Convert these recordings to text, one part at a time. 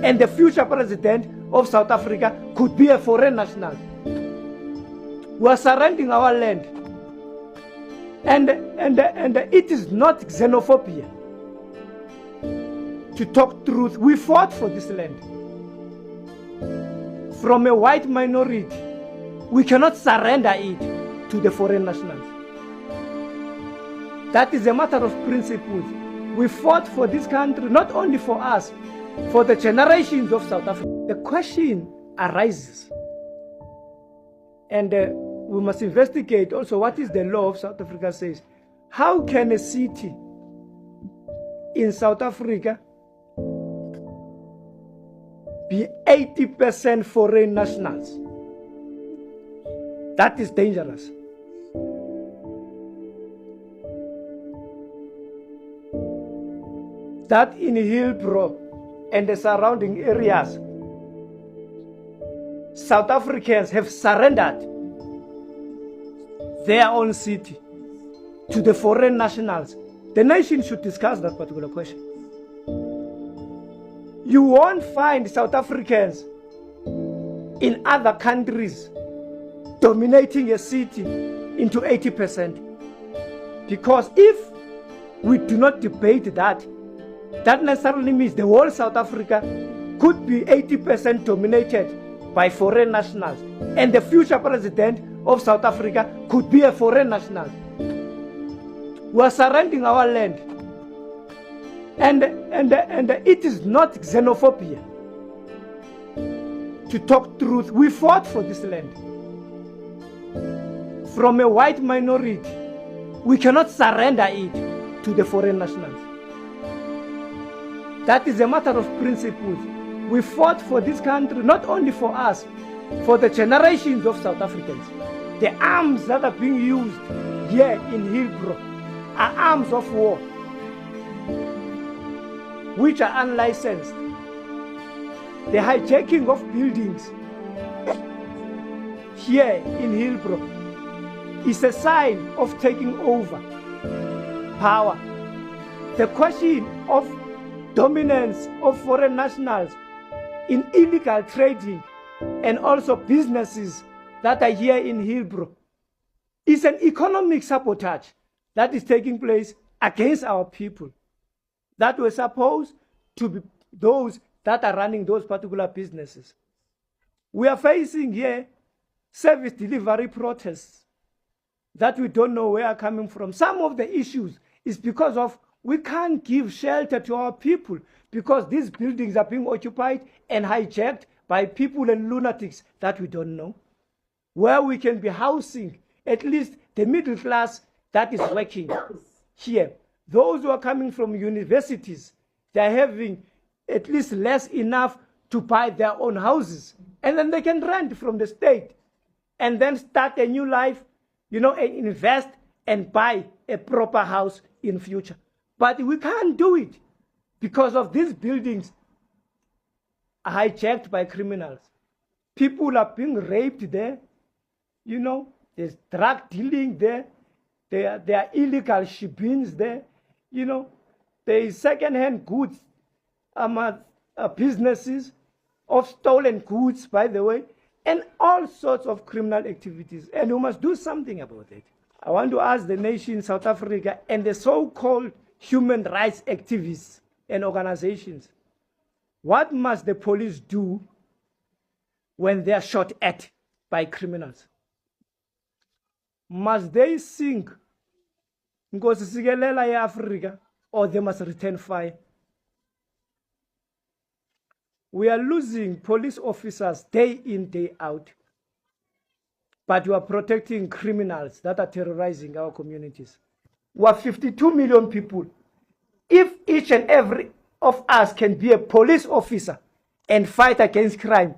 and the future president of South Africa could be a foreign national. We are surrendering our land, and it is not xenophobia. To talk truth, we fought for this land. From a white minority, we cannot surrender it to the foreign nationals. That is a matter of principles. We fought for this country, not only for us, for the generations of South Africa. The question arises, and we must investigate also what is the law of South Africa says. How can a city in South Africa be 80% foreign nationals? That is dangerous. That in Hillbrow and the surrounding areas, South Africans have surrendered their own city to the foreign nationals. The nation should discuss that particular question. You won't find South Africans in other countries dominating a city into 80%. Because if we do not debate that, that necessarily means the whole South Africa could be 80% dominated by foreign nationals, and the future president of South Africa could be a foreign national. We are surrendering our land, and it is not xenophobia. To talk truth, we fought for this land. From a white minority, we cannot surrender it to the foreign nationals. That is a matter of principles. We fought for this country, not only for us, for the generations of South Africans. The arms that are being used here in Hillbrow are arms of war, which are unlicensed. The hijacking of buildings here in Hillbrow is a sign of taking over power. The question of dominance of foreign nationals in illegal trading and also businesses that are here in Hillbrow is an economic sabotage that is taking place against our people that were supposed to be those that are running those particular businesses. We are facing here service delivery protests that we don't know where are coming from. Some of the issues is because of we can't give shelter to our people because these buildings are being occupied and hijacked by people and lunatics that we don't know. Where we can be housing at least the middle class that is working here. Those who are coming from universities, they're having at least less enough to buy their own houses. And then they can rent from the state and then start a new life, and invest and buy a proper house in future. But we can't do it because of these buildings are hijacked by criminals. People are being raped there. There's drug dealing there. There are illegal shippings there. There is second-hand goods businesses of stolen goods, by the way, and all sorts of criminal activities. And we must do something about it. I want to ask the nation, South Africa, and the so-called human rights activists and organizations, what must the police do when they are shot at by criminals? Must they sing Nkosi Sikelela ya Africa, or they must return fire? We are losing police officers day in, day out, but we are protecting criminals that are terrorizing our communities. We are 52 million people. If each and every of us can be a police officer and fight against crime,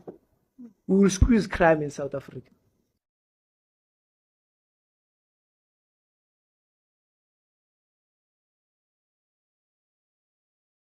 we will squeeze crime in South Africa.